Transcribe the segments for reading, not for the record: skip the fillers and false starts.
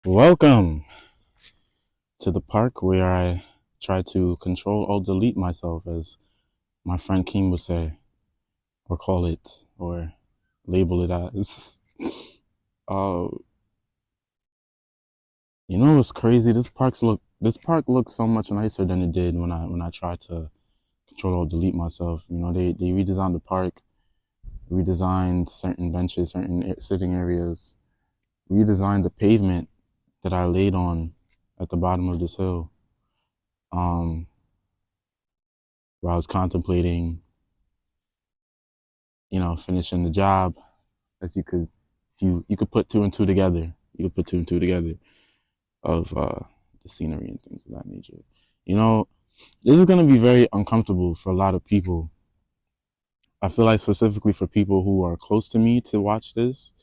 Welcome to the park where I try to control or delete myself, as my friend Keem would say, or call it, or label it as. Uh, you know what's crazy? This park looks so much nicer than it did when I tried to control or delete myself. You know, they redesigned the park, redesigned certain benches, certain sitting areas, redesigned the pavement that I laid on at the bottom of this hill. Um, where I was contemplating, finishing the job, as you could, if you could put two and two together. You could put two and two together of the scenery and things of that nature. You know, this is gonna be very uncomfortable for a lot of people. I feel like specifically for people who are close to me to watch this.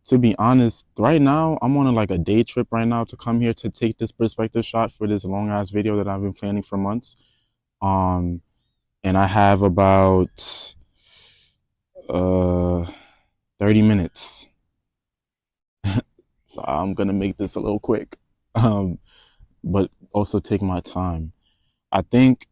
To be honest, right now I'm on like a day trip right now to come here to take this perspective shot for this long ass video that I've been planning for months. Um, and I have about uh 30 minutes. So I'm gonna make this a little quick, um, but also take my time. I think,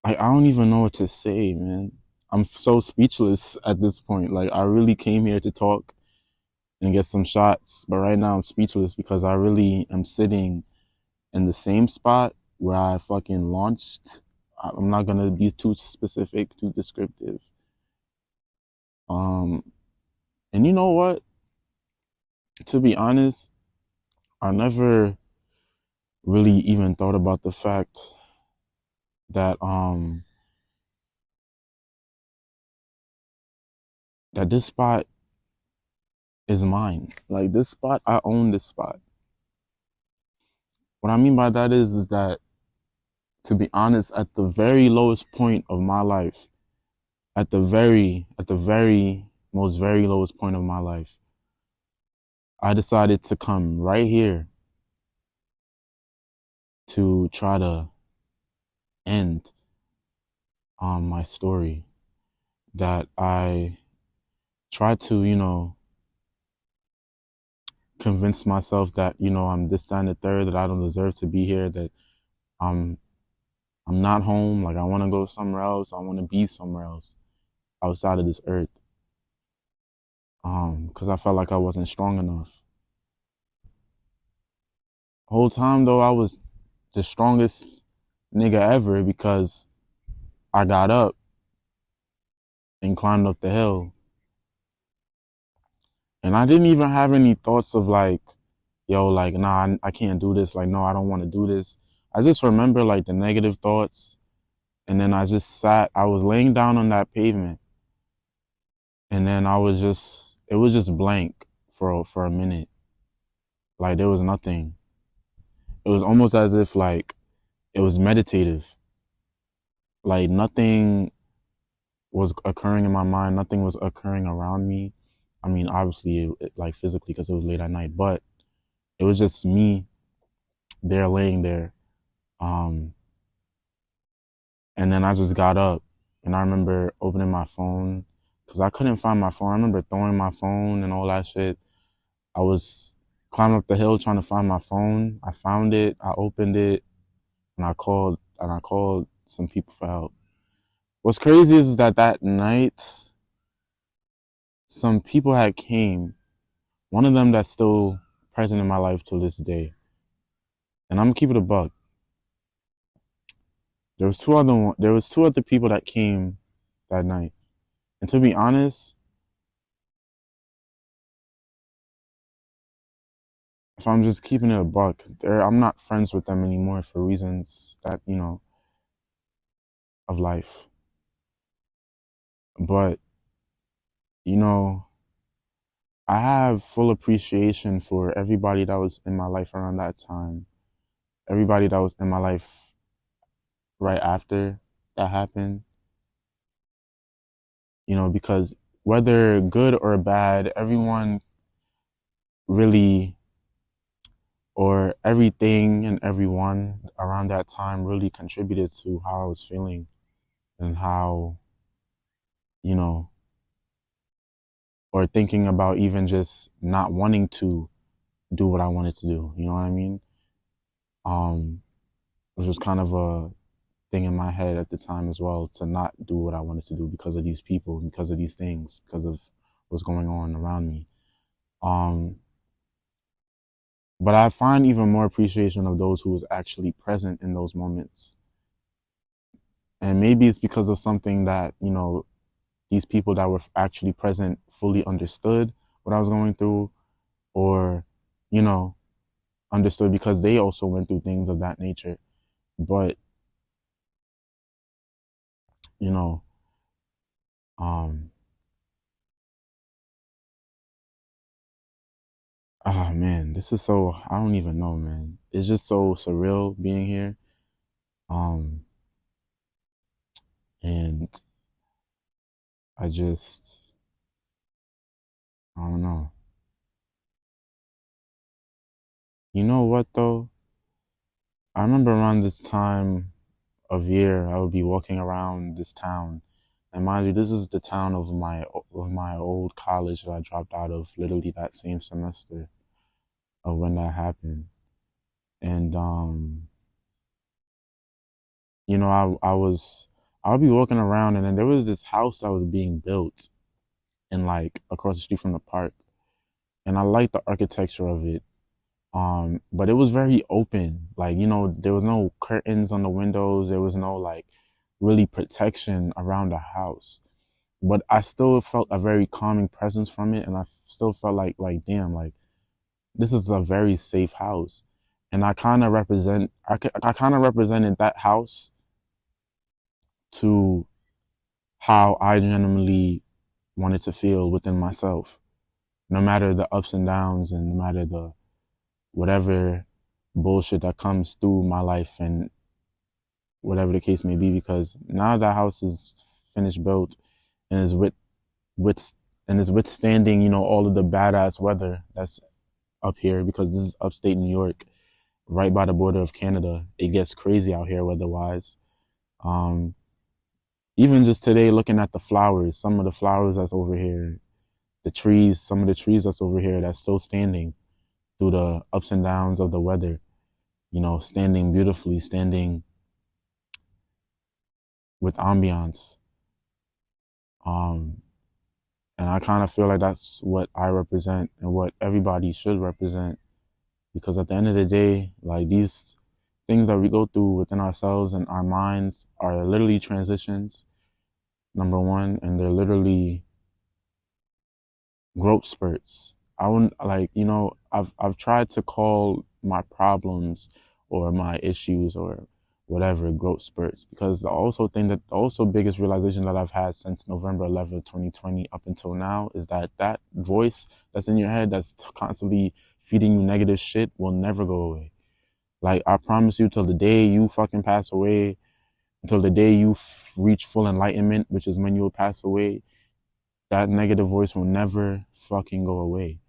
I don't even know what to say, man. I'm so speechless at this point. Like, I really came here to talk and get some shots, but right now I'm speechless because I really am sitting in the same spot where I fucking launched. I'm not gonna be too specific, too descriptive. Um, and you know what? To be honest, I never really even thought about the fact that that this spot is mine. Like, this spot, I own this spot. What I mean by that is that, to be honest, at the very lowest point of my life, at the very most very lowest point of my life, I decided to come right here to try to end my story. That I tried to, convince myself that, I'm this, that, and the third, that I don't deserve to be here, that I'm I'm not home. Like, I want to go somewhere else. I want to be somewhere else outside of this earth. Because I felt like I wasn't strong enough. The whole time though, I was the strongest nigga ever because I got up and climbed up the hill. And I didn't even have any thoughts of like, yo, like, nah, I can't do this. Like, no, I don't want to do this. I just remember like the negative thoughts. And then I was laying down on that pavement. And then it was just blank for a minute. Like, there was nothing. It was almost as if like it was meditative. Like, nothing was occurring in my mind, nothing was occurring around me. I mean, obviously, like physically, because it was late at night, but it was just me there laying there. Um, and then I just got up, and I remember opening my phone because I couldn't find my phone. I remember throwing my phone and all that shit. I was climbing up the hill trying to find my phone. I found it. I opened it, and I called some people for help. What's crazy is that that night, some people had came. One of them that's still present in my life till this day. And I'm gonna keep it a buck. There was two other people that came that night. And to be honest, if I'm just keeping it a buck, I'm not friends with them anymore for reasons that, of life. But, you know, I have full appreciation for everybody that was in my life around that time. Everybody that was in my life right after that happened. Because whether good or bad, everyone really, or everything and everyone around that time really contributed to how I was feeling and how you know, or thinking about even just not wanting to do what I wanted to do. You know what I mean? Which was kind of a thing in my head at the time as well, to not do what I wanted to do because of these people, because of these things, because of what's going on around me. Um, but I find even more appreciation of those who was actually present in those moments. And maybe it's because of something that, you know, these people that were actually present fully understood what I was going through, or, you know, understood because they also went through things of that nature. But, you know, um, ah man, this is so, I don't even know, man. It's just so surreal being here. Um, and I just, I don't know. You know what though? I remember around this time of year, I would be walking around this town. And mind you, this is the town of my old college that I dropped out of literally that same semester of when that happened. And you know, I would be walking around, and then there was this house that was being built and like across the street from the park. And I liked the architecture of it. But it was very open. Like, you know, there was no curtains on the windows. There was no like really protection around the house. But I still felt a very calming presence from it, and I still felt like damn, like this is a very safe house. And I kind of represented that house to how I genuinely wanted to feel within myself, no matter the ups and downs and no matter the whatever bullshit that comes through my life and whatever the case may be. Because now that house is finished built and is with and is withstanding, you know, all of the badass weather that's up here, because this is upstate New York, right by the border of Canada. It gets crazy out here weather-wise. Um, Even just today, looking at the flowers, some of the flowers that's over here, the trees, some of the trees that's over here that's still standing through the ups and downs of the weather, you know, standing beautifully, standing with ambiance. Um, and I kind of feel like that's what I represent and what everybody should represent, because at the end of the day, like these things that we go through within ourselves and our minds are literally transitions, number one, and they're literally growth spurts. I wouldn't like, you know, I've tried to call my problems or my issues or whatever growth spurts, because the also biggest realization that I've had since November 11th, 2020 up until now is that that voice that's in your head that's constantly feeding you negative shit will never go away. Like, I promise you, till the day you fucking pass away, until the day you reach full enlightenment, which is when you will pass away, that negative voice will never fucking go away.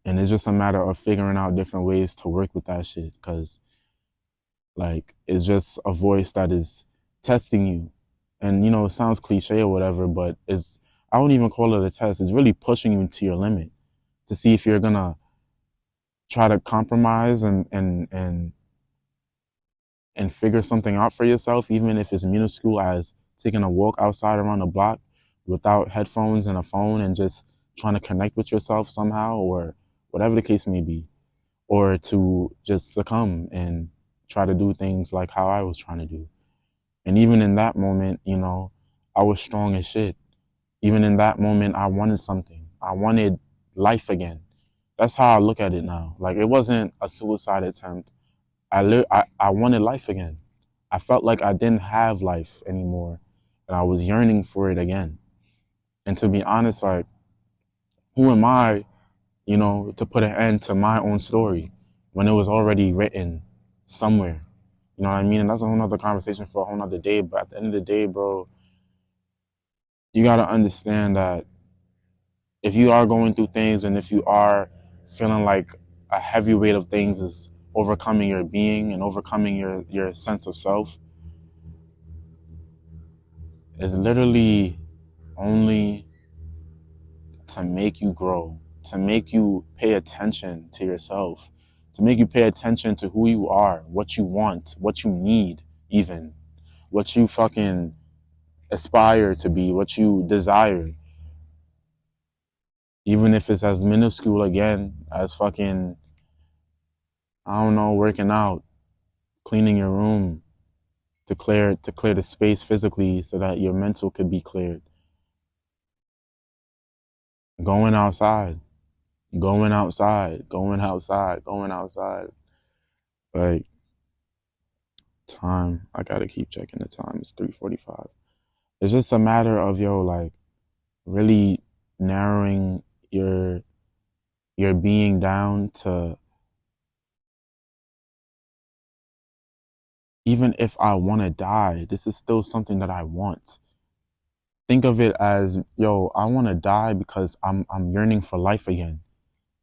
And it's just a matter of figuring out different ways to work with that shit. Cause like, it's just a voice that is testing you. And, you know, it sounds cliche or whatever, but I wouldn't even call it a test. It's really pushing you to your limit to see if you're gonna try to compromise and figure something out for yourself, even if it's minuscule as taking a walk outside around the block without headphones and a phone and just trying to connect with yourself somehow, or whatever the case may be, or to just succumb and try to do things like how I was trying to do. And even in that moment, you know, I was strong as shit. Even in that moment, I wanted something. I wanted life again. That's how I look at it now. Like, it wasn't a suicide attempt. I wanted life again. I felt like I didn't have life anymore, and I was yearning for it again. And to be honest, like, who am I, you know, to put an end to my own story when it was already written somewhere? You know what I mean? And that's a whole nother conversation for a whole nother day. But at the end of the day, bro, you gotta understand that if you are going through things and if you are feeling like a heavy weight of things is overcoming your being and overcoming your sense of self, is literally only to make you grow, to make you pay attention to yourself, to make you pay attention to who you are, what you want, what you need, even what you fucking aspire to be, what you desire. Even if it's as minuscule again as fucking, I don't know, working out, cleaning your room to clear the space physically so that your mental could be cleared. Going outside, going outside, going outside, going outside. Like, time, I gotta keep checking the time. It's 3:45. It's just a matter of, yo, like, really narrowing your your being down to, even if I want to die, this is still something that I want. Think of it as, yo, I want to die because I'm yearning for life again,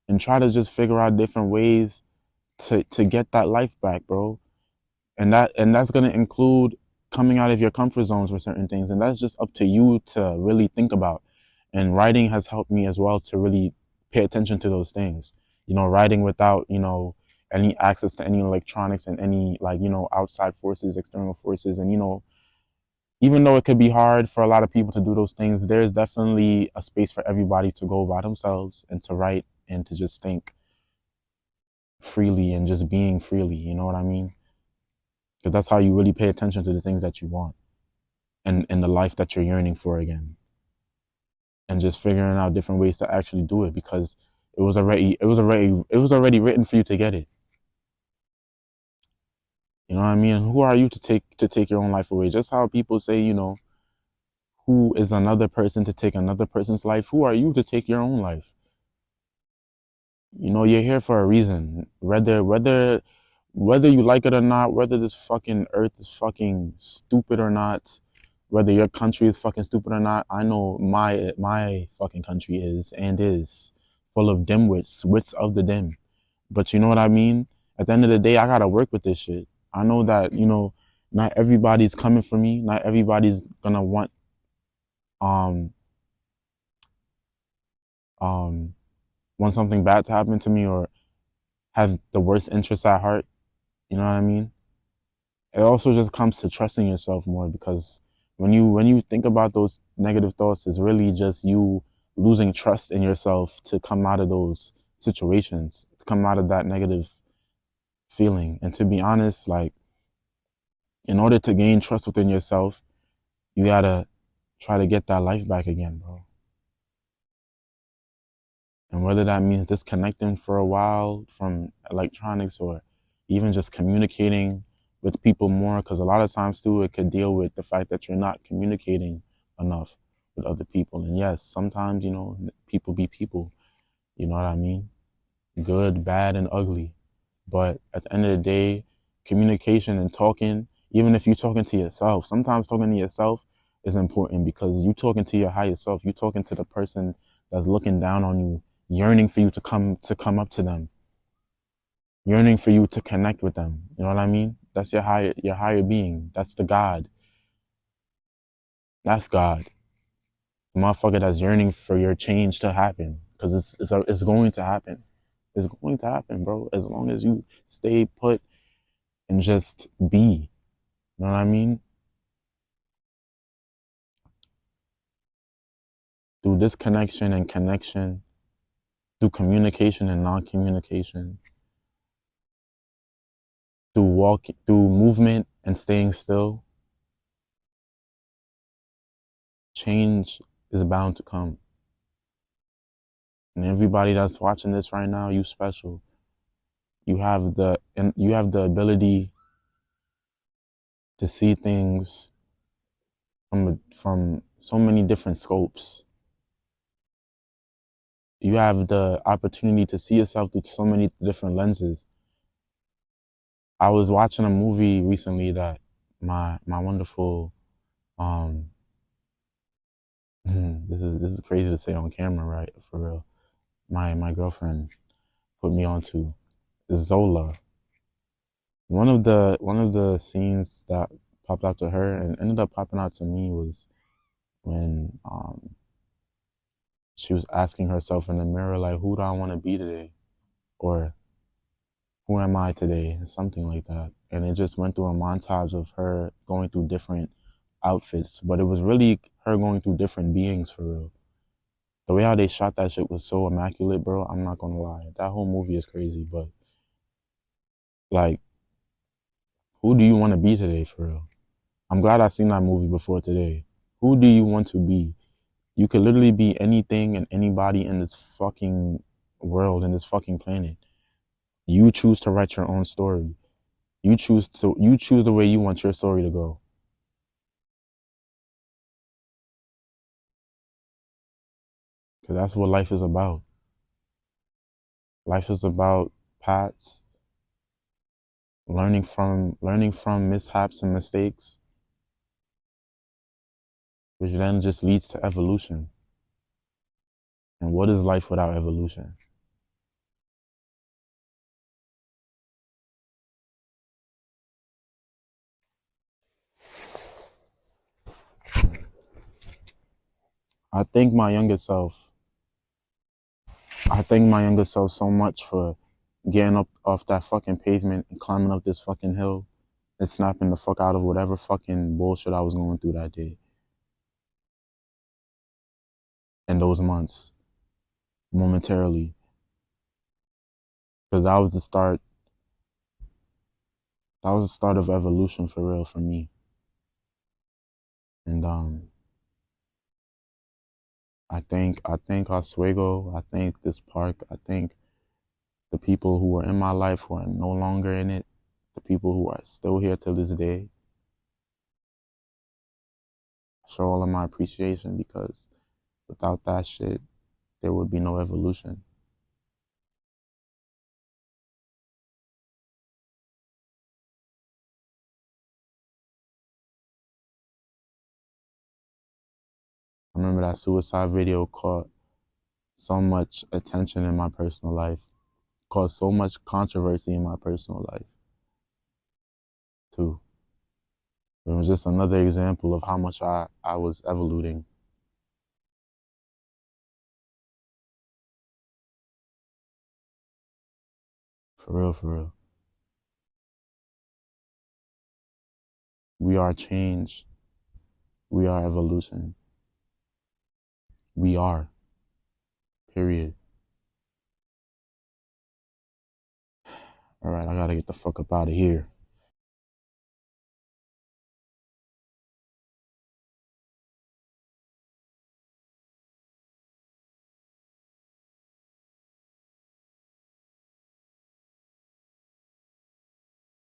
and try to just figure out different ways to get that life back, bro. And that's gonna include coming out of your comfort zones for certain things, and that's just up to you to really think about. And writing has helped me as well to really pay attention to those things. Writing without any access to any electronics and any, like, outside forces, external forces. And even though it could be hard for a lot of people to do those things, there's definitely a space for everybody to go by themselves and to write and to just think freely and just being freely. You know what I mean? Because that's how you really pay attention to the things that you want, and the life that you're yearning for again, and just figuring out different ways to actually do it, because it was already written for you to get it. You know what I mean? Who are you to take your own life away? Just how people say, who is another person to take another person's life? Who are you to take your own life? You're here for a reason. Whether you like it or not, whether this fucking earth is fucking stupid or not, whether your country is fucking stupid or not, I know my fucking country is full of dimwits, wits of the dim. But you know what I mean? At the end of the day, I gotta work with this shit. I know that, not everybody's coming for me. Not everybody's gonna um um want something bad to happen to me, or has the worst interests at heart. You know what I mean? It also just comes to trusting yourself more, because when you think about those negative thoughts, it's really just you losing trust in yourself to come out of those situations, to come out of that negative feeling. And to be honest, like, in order to gain trust within yourself, you gotta try to get that life back again, bro. And whether that means disconnecting for a while from electronics, or even just communicating with people more, because a lot of times too, it could deal with the fact that you're not communicating enough with other people. And yes, sometimes, people be people, you know what I mean? Good, bad, and ugly. But at the end of the day, communication and talking, even if you're talking to yourself, sometimes talking to yourself is important, because you talking to your higher self, you talking to the person that's looking down on you, yearning for you to come up to them, yearning for you to connect with them. You know what I mean? That's your higher being. That's the God. That's God. The motherfucker that's yearning for your change to happen, because it's going to happen. It's going to happen, bro. As long as you stay put and just be. You know what I mean? Through disconnection and connection, through communication and non-communication, through movement and staying still, change is bound to come. And everybody that's watching this right now, you special. You have the ability to see things from so many different scopes. You have the opportunity to see yourself through so many different lenses. I was watching a movie recently that my wonderful um this is crazy to say on camera, right? For real. My girlfriend put me onto Zola. One of the scenes that popped out to her and ended up popping out to me was when she was asking herself in the mirror, like, who do I want to be today? Or who am I today? Something like that. And it just went through a montage of her going through different outfits, but it was really her going through different beings for real. The way how they shot that shit was so immaculate, bro. I'm not gonna lie. That whole movie is crazy, but like, who do you want to be today for real? I'm glad I seen that movie before today. Who do you want to be? You could literally be anything and anybody in this fucking world, in this fucking planet. You choose to write your own story. You choose the way you want your story to go. Cause that's what life is about. Life is about paths, learning from mishaps and mistakes, which then just leads to evolution. And what is life without evolution? I thank my younger self. I thank my younger self so much for getting up off that fucking pavement and climbing up this fucking hill and snapping the fuck out of whatever fucking bullshit I was going through that day and those months momentarily. Because that was the start of evolution for real for me. And I thank Oswego, I thank this park, I thank the people who were in my life who are no longer in it, the people who are still here to this day. I show all of my appreciation because without that shit, there would be no evolution. I remember that suicide video caught so much attention in my personal life, caused so much controversy in my personal life, too. It was just another example of how much I was evoluting. For real, for real. We are change. We are evolution. We are. Period. All right, I gotta get the fuck up out of here.